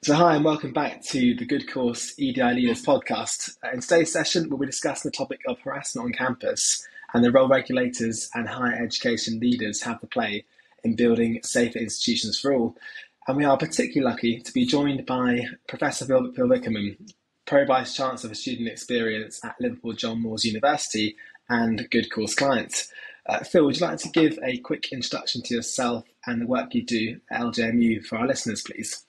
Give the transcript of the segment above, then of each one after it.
So hi and welcome back to the GoodCourse EDI Leaders podcast. In today's session, we'll be discussing the topic of harassment on campus and the role regulators and higher education leaders have to play in building safer institutions for all. And we are particularly lucky to be joined by Professor Phil Vickerman, Pro Vice Chancellor for Student Experience at Liverpool John Moores University and GoodCourse client. Phil, would you like to give a quick introduction to yourself and the work you do at LJMU for our listeners, please?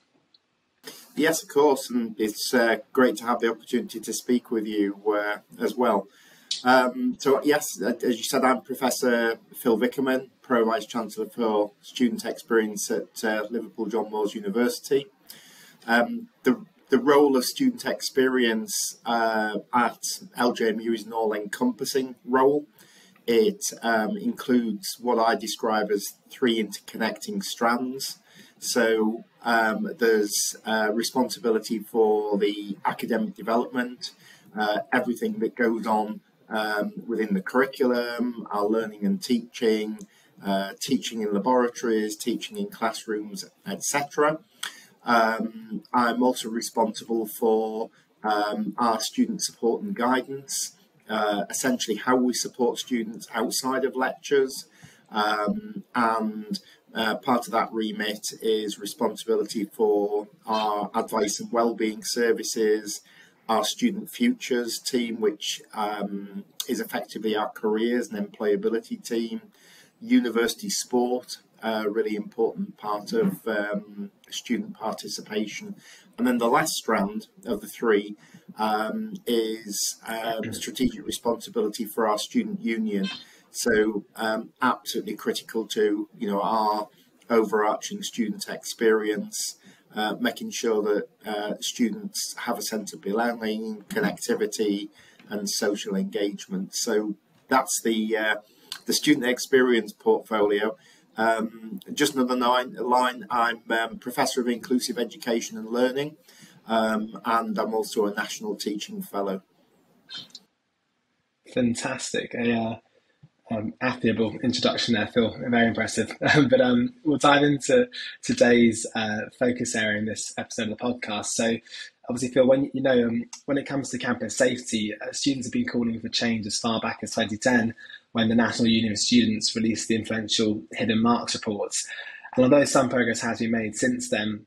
Yes, of course, and it's great to have the opportunity to speak with you as well. So yes, as you said, I'm Professor Phil Vickerman, Pro Vice Chancellor for Student Experience at Liverpool John Moores University. The role of student experience at LJMU is an all-encompassing role. It includes what I describe as three interconnecting strands. So there's responsibility for the academic development, everything that goes on within the curriculum, our learning and teaching, teaching in laboratories, teaching in classrooms, etc. I'm also responsible for our student support and guidance, essentially how we support students outside of lectures, and part of that remit is responsibility for our advice and wellbeing services, our student futures team, which is effectively our careers and employability team, university sport, a really important part of student participation. And then the last strand of the three is strategic responsibility for our student union. So absolutely critical to our overarching student experience, making sure that students have a sense of belonging, connectivity, and social engagement. So that's the student experience portfolio. Just another line, I'm Professor of Inclusive Education and Learning, and I'm also a National Teaching Fellow. Fantastic. Affable introduction there, Phil. Very impressive. But we'll dive into today's focus area in this episode of the podcast. So, obviously, Phil, when it comes to campus safety, students have been calling for change as far back as 2010, when the National Union of Students released the influential Hidden Marks reports. And although some progress has been made since then,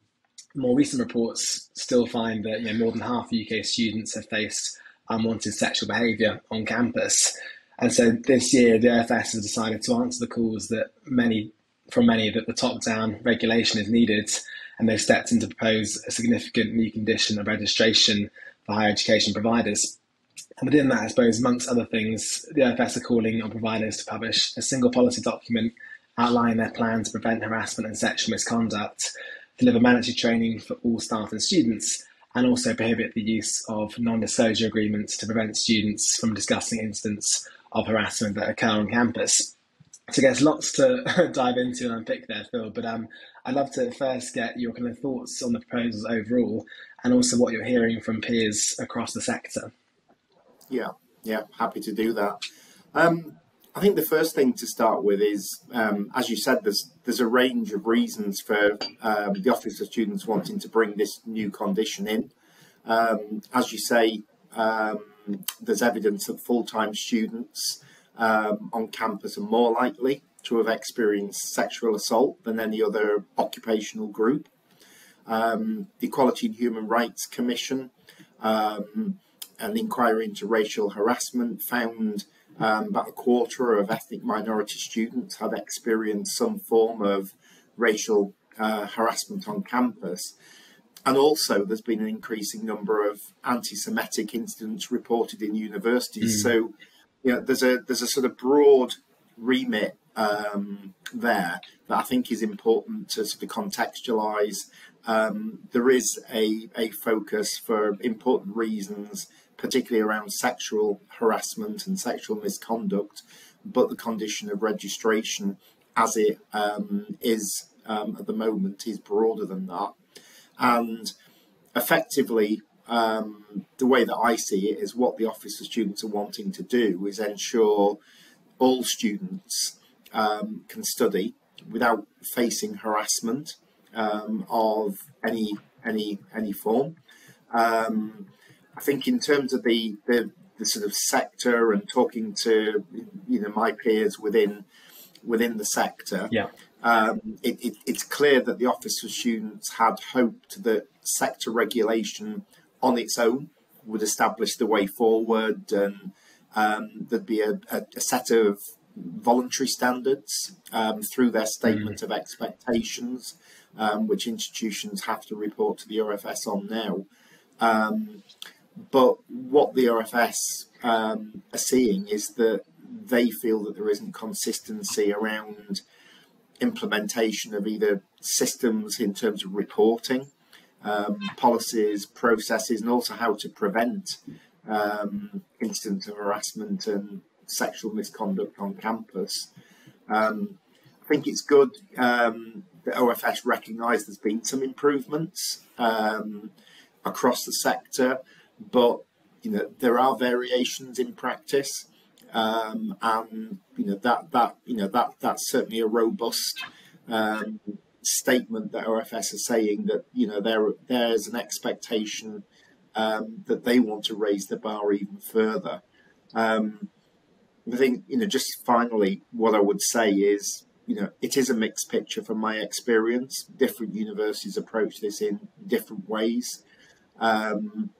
more recent reports still find that more than half of UK students have faced unwanted sexual behaviour on campus. And so this year, the OFS has decided to answer the calls that many that the top-down regulation is needed, and they've stepped in to propose a significant new condition of registration for higher education providers. And within that, I suppose, amongst other things, the OFS are calling on providers to publish a single policy document outlining their plan to prevent harassment and sexual misconduct, deliver mandatory training for all staff and students, and also prohibit the use of non-disclosure agreements to prevent students from discussing incidents of harassment that occur on campus. So I guess lots to dive into and unpick there, Phil, but I'd love to first get your kind of thoughts on the proposals overall and also what you're hearing from peers across the sector. Yeah, happy to do that. I think the first thing to start with is, as you said, there's a range of reasons for the Office of Students wanting to bring this new condition in. As you say, there's evidence that full-time students on campus are more likely to have experienced sexual assault than any other occupational group. The Equality and Human Rights Commission, an inquiry into racial harassment, found about a quarter of ethnic minority students had experienced some form of racial harassment on campus. And also there's been an increasing number of anti-Semitic incidents reported in universities. So, there's a sort of broad remit there that I think is important to sort of contextualise. There is a focus for important reasons, particularly around sexual harassment and sexual misconduct, but the condition of registration as it is at the moment is broader than that. And effectively, the way that I see it is what the Office of Students are wanting to do is ensure all students can study without facing harassment of any any form. I think in terms of the sort of sector and talking to my peers within the sector, it's clear that the Office for Students had hoped that sector regulation on its own would establish the way forward, and there'd be a set of voluntary standards through their statement of expectations, which institutions have to report to the OFS on now. But what the OFS are seeing is that they feel that there isn't consistency around implementation of either systems in terms of reporting, policies, processes, and also how to prevent incidents of harassment and sexual misconduct on campus. I think it's good that OFS recognise there's been some improvements across the sector, but there are variations in practice, and that's certainly a robust statement that OFS are saying that there's an expectation that they want to raise the bar even further. I think just finally, what I would say is it is a mixed picture from my experience. Different universities approach this in different ways. And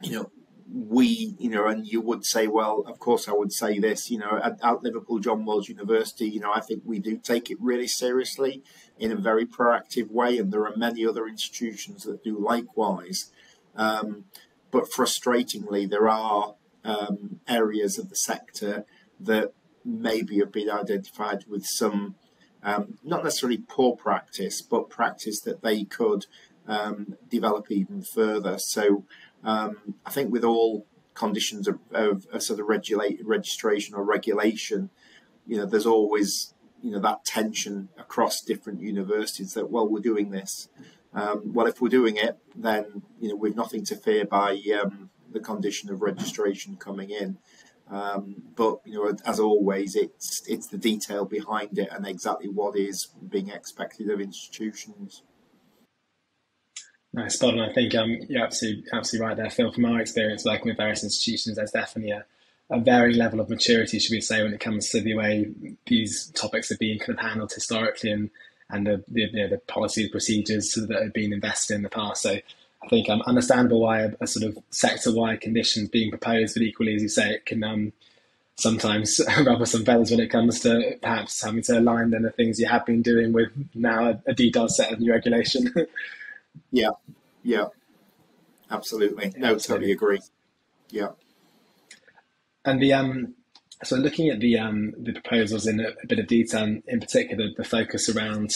you would say, well, of course I would say this, at Liverpool John Wells University, I think we do take it really seriously in a very proactive way, and there are many other institutions that do likewise. But frustratingly, there are areas of the sector that maybe have been identified with some, not necessarily poor practice, but practice that they could develop even further. So I think with all conditions of a sort of registration or regulation, there's always that tension across different universities that, well, we're doing this. Well, if we're doing it, then we've nothing to fear by the condition of registration coming in. But as always, it's the detail behind it and exactly what is being expected of institutions. No, spot on. I think you're absolutely right there, Phil. From our experience working with various institutions, there's definitely a varying level of maturity, should we say, when it comes to the way these topics have been kind of handled historically and the policy procedures that have been invested in the past. So I think understandable why a sort of sector-wide condition is being proposed, but equally, as you say, it can sometimes ruffle some feathers when it comes to perhaps having to align then the things you have been doing with now a detailed set of new regulation. Yeah, absolutely. No, totally agree. Yeah. And so looking at the proposals in a bit of detail, in particular the focus around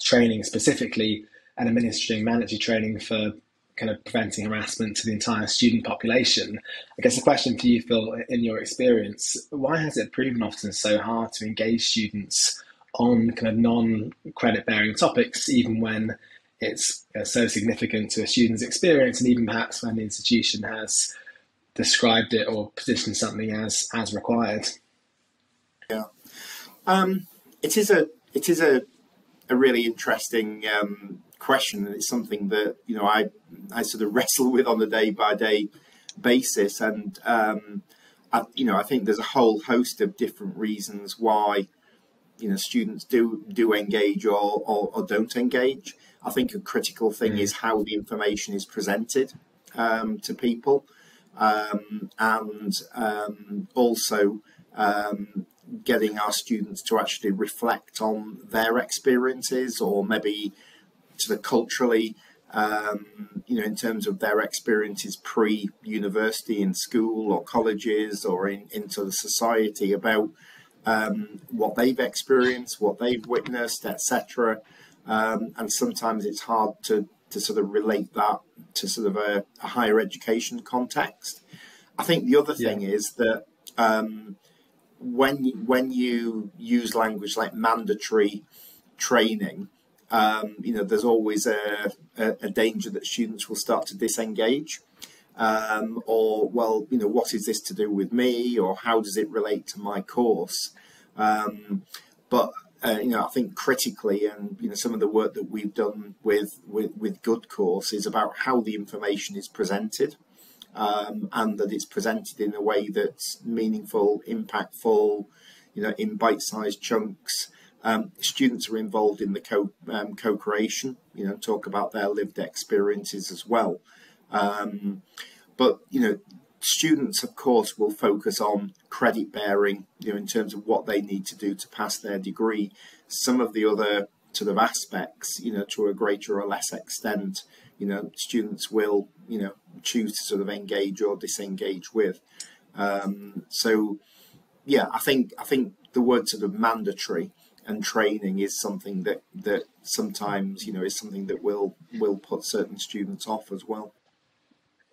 training specifically and administering mandatory training for kind of preventing harassment to the entire student population. I guess the question for you, Phil, in your experience, why has it proven often so hard to engage students on kind of non-credit bearing topics, even when it's so significant to a student's experience, and even perhaps when the institution has described it or positioned something as required? Yeah, it is a really interesting question, and it's something that I sort of wrestle with on a day-by-day basis, and I think there's a whole host of different reasons why students do engage or don't engage. I think a critical thing is how the information is presented to people, and also getting our students to actually reflect on their experiences, or maybe sort of culturally, in terms of their experiences pre-university in school or colleges or into the society, about what they've experienced, what they've witnessed, etc. And sometimes it's hard to sort of relate that to sort of a higher education context. I think the other thing is that when you use language like mandatory training, there's always a danger that students will start to disengage, or, well, what is this to do with me, or how does it relate to my course? But I think critically, and some of the work that we've done with GoodCourse is about how the information is presented, and that it's presented in a way that's meaningful, impactful, in bite-sized chunks. Students are involved in the co-creation, talk about their lived experiences as well. But students, of course, will focus on credit bearing, in terms of what they need to do to pass their degree. Some of the other sort of aspects, to a greater or less extent, students will, choose to sort of engage or disengage with. So, yeah, I think the word sort of mandatory and training is something that sometimes, is something that will put certain students off as well.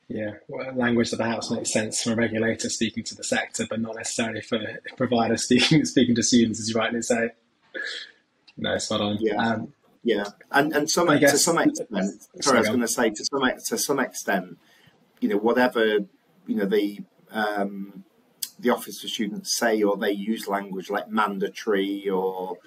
Yeah, well, language that perhaps makes sense from a regulator speaking to the sector, but not necessarily for providers speaking to students, as you rightly say. No, spot on. Yeah, yeah, and to some extent, sorry, I was going to say to some extent, whatever the Office for Students say, or they use language like mandatory or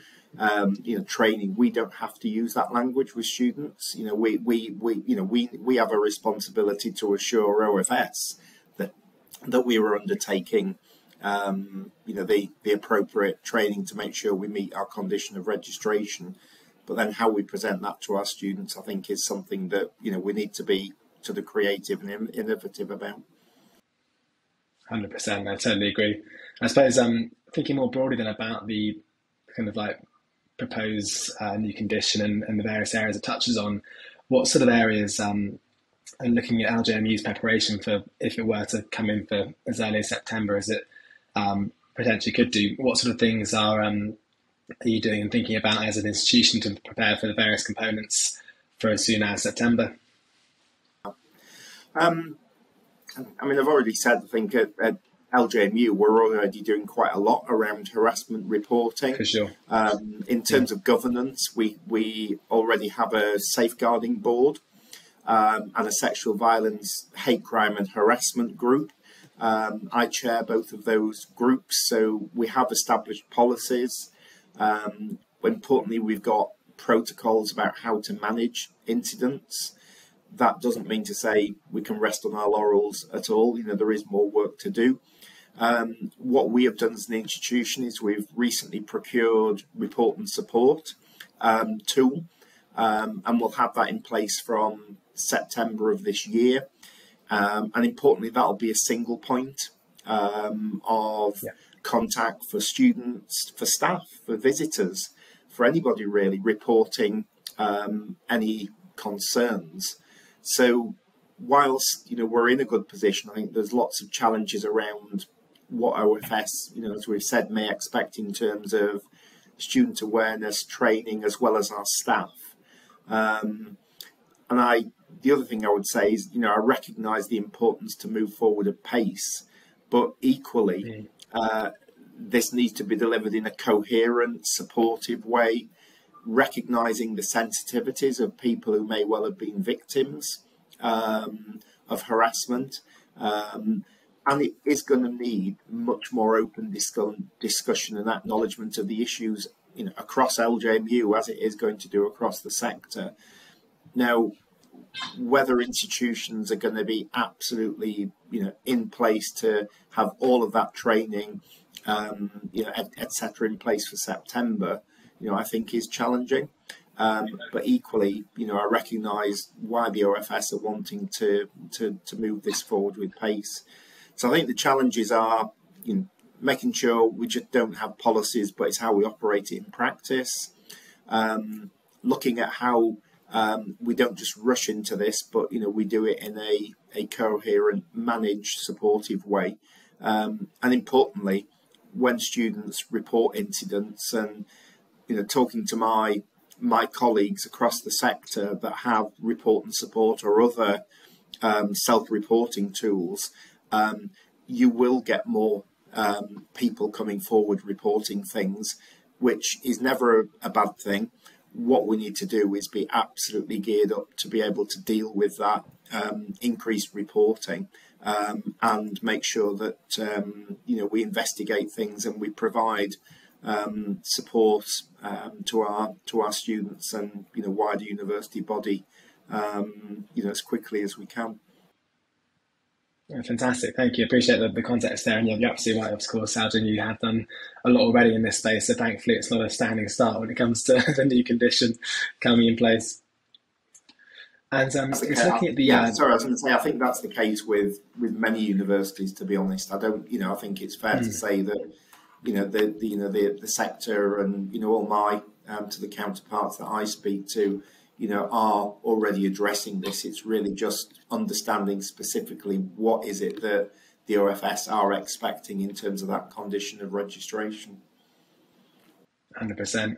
training, we don't have to use that language with students. We have a responsibility to assure OFS that we are undertaking the appropriate training to make sure we meet our condition of registration. But then how we present that to our students, I think, is something that we need to be sort of creative and innovative about. 100%, I totally agree. I suppose thinking more broadly than about the kind of like proposed new condition and the various areas it touches on, what sort of areas, and looking at LJMU's preparation for if it were to come in for as early as September as it potentially could do, what sort of things are you doing and thinking about as an institution to prepare for the various components for as soon as September? I've already said, I think at LJMU, we're already doing quite a lot around harassment reporting. For sure. In terms of governance, we already have a safeguarding board and a sexual violence, hate crime and harassment group. I chair both of those groups, so we have established policies. Importantly, we've got protocols about how to manage incidents. That doesn't mean to say we can rest on our laurels at all. There is more work to do. What we have done as an institution is we've recently procured report and support tool, and we'll have that in place from September of this year. And importantly, that'll be a single point of contact for students, for staff, for visitors, for anybody really reporting any concerns. So whilst we're in a good position, I think there's lots of challenges around what OFS, as we've said, may expect in terms of student awareness, training, as well as our staff. The other thing I would say is, I recognise the importance to move forward at pace, but equally, this needs to be delivered in a coherent, supportive way, recognising the sensitivities of people who may well have been victims of harassment. And it is going to need much more open discussion and acknowledgement of the issues across LJMU, as it is going to do across the sector. Now, whether institutions are going to be absolutely in place to have all of that training, etc. in place for September, I think is challenging. But equally, I recognise why the OFS are wanting to move this forward with pace. So I think the challenges are making sure we just don't have policies, but it's how we operate it in practice. Looking at how we don't just rush into this, but we do it in a coherent, managed, supportive way. And importantly, when students report incidents, and talking to my colleagues across the sector that have report and support or other self-reporting tools, you will get more people coming forward reporting things, which is never a bad thing. What we need to do is be absolutely geared up to be able to deal with that increased reporting and make sure that we investigate things and we provide support to our students and wider university body as quickly as we can. Fantastic, thank you. Appreciate the context there, and you're absolutely right. Of course, LJMU, you have done a lot already in this space, so thankfully it's not a standing start when it comes to the new condition coming in place. And it's looking at the I was going to say, I think that's the case with many universities. To be honest, I think it's fair to say that the sector and all my to the counterparts that I speak to, are already addressing this. It's really just understanding specifically what is it that the OFS are expecting in terms of that condition of registration. 100%.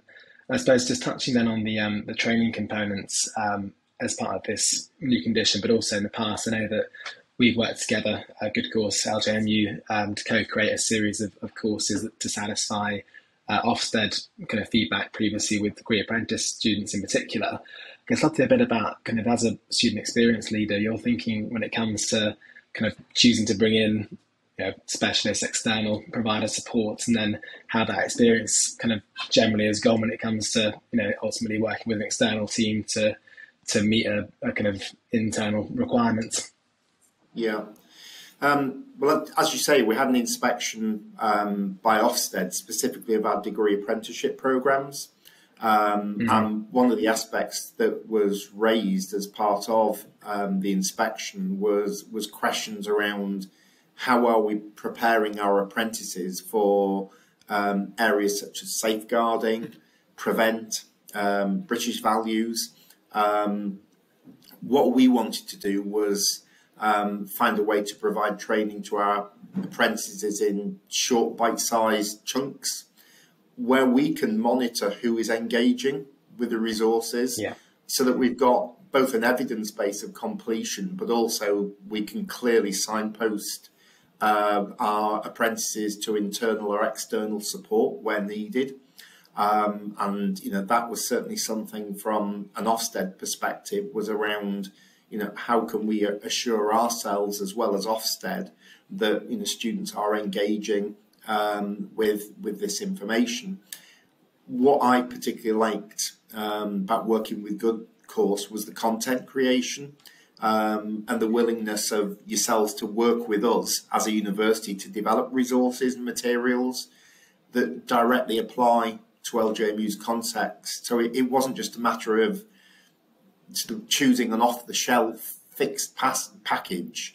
I suppose just touching then on the training components as part of this new condition, but also in the past, I know that we've worked together, GoodCourse, LJMU, to co-create a series of courses to satisfy Ofsted kind of feedback previously with degree apprentice students in particular. I'd love to hear a bit about kind of, as a student experience leader, your thinking when it comes to kind of choosing to bring in specialist external provider support, and then how that experience kind of generally has gone when it comes to ultimately working with an external team to meet a kind of internal requirement. Yeah. Well, as you say, we had an inspection by Ofsted specifically of our degree apprenticeship programmes. And one of the aspects that was raised as part of the inspection was questions around how are we preparing our apprentices for areas such as safeguarding, prevent, British values. What we wanted to do was find a way to provide training to our apprentices in short bite-sized chunks where we can monitor who is engaging with the resources, so that we've got both an evidence base of completion, but also we can clearly signpost our apprentices to internal or external support where needed. And that was certainly something from an Ofsted perspective, was around how can we assure ourselves as well as Ofsted that students are engaging with this information. What I particularly liked about working with GoodCourse was the content creation and the willingness of yourselves to work with us as a university to develop resources and materials that directly apply to LJMU's context. So it wasn't just a matter of sort of choosing an off-the-shelf fixed package.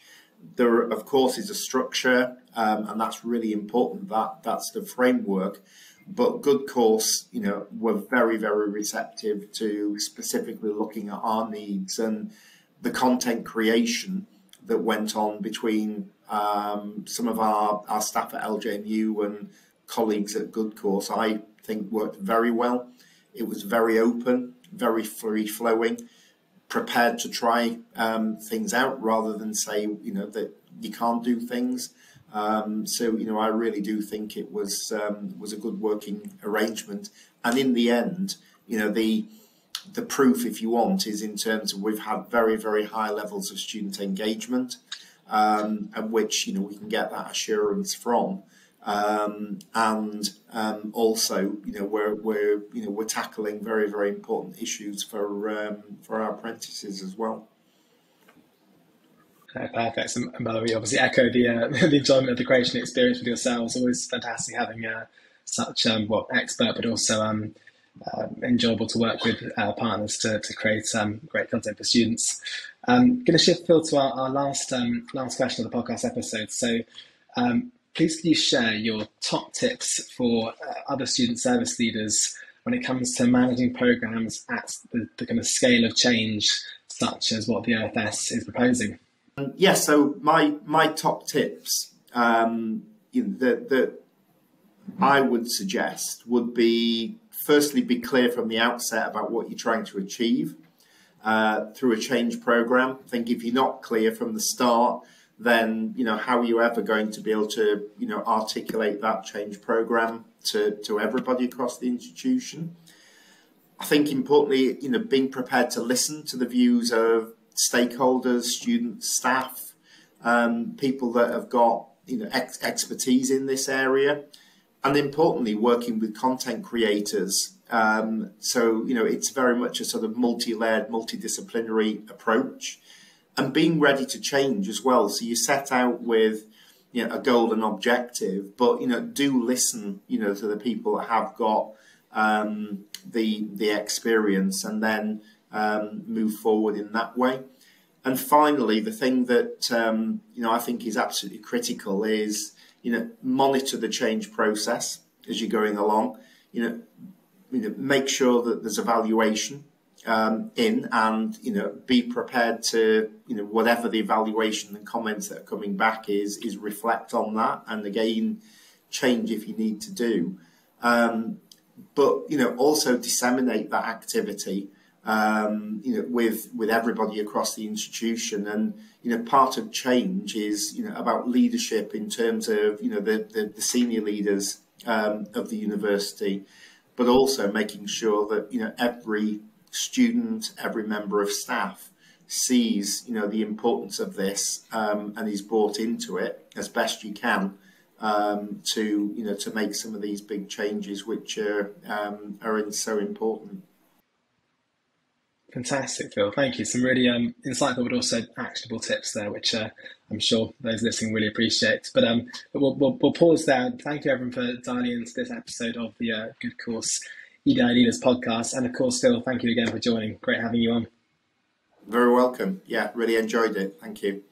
There, of course, is a structure, and that's really important. That's the framework. But GoodCourse, were very, very receptive to specifically looking at our needs, and the content creation that went on between some of our staff at LJMU and colleagues at GoodCourse, I think worked very well. It was very open, very free-flowing, prepared to try things out rather than say, that you can't do things. So I really do think it was a good working arrangement. And in the end, the proof, if you want, is in terms of we've had very, very high levels of student engagement, at which we can get that assurance from. And also, we're tackling very, very important issues for our apprentices as well. Perfect. And by the way, obviously echo the enjoyment of the creation experience with yourselves. Always fantastic having such expert, but also enjoyable to work with partners to create great content for students. Going to shift, Phil, to our last question of the podcast episode. So please can you share your top tips for other student service leaders when it comes to managing programs at the kind of scale of change such as what the OFS is proposing? Yes, so my top tips that I would suggest would be, firstly, be clear from the outset about what you're trying to achieve through a change program. I think if you're not clear from the start, then how are you ever going to be able to articulate that change program to everybody across the institution? I think importantly, being prepared to listen to the views of stakeholders, students, staff, people that have got expertise in this area, and importantly, working with content creators. So, it's very much a sort of multi-layered, multidisciplinary approach, and being ready to change as well. So you set out with a goal and objective, but do listen to the people that have got the experience, and then move forward in that way. And finally, the thing that I think is absolutely critical is monitor the change process as you're going along. Make sure that there's evaluation and be prepared to whatever the evaluation and comments that are coming back is reflect on that, and again change if you need to do, but also disseminate that activity with everybody across the institution. And part of change is about leadership in terms of the senior leaders of the university, but also making sure that every student, every member of staff sees the importance of this and is brought into it as best you can to make some of these big changes which are so important. Fantastic, Phil. Thank you. Some really insightful but also actionable tips there, which I'm sure those listening really appreciate. But we'll pause there. Thank you, everyone, for dialing into this episode of the GoodCourse EDI Leaders podcast. And of course, Phil, thank you again for joining. Great having you on. Very welcome. Yeah, really enjoyed it. Thank you.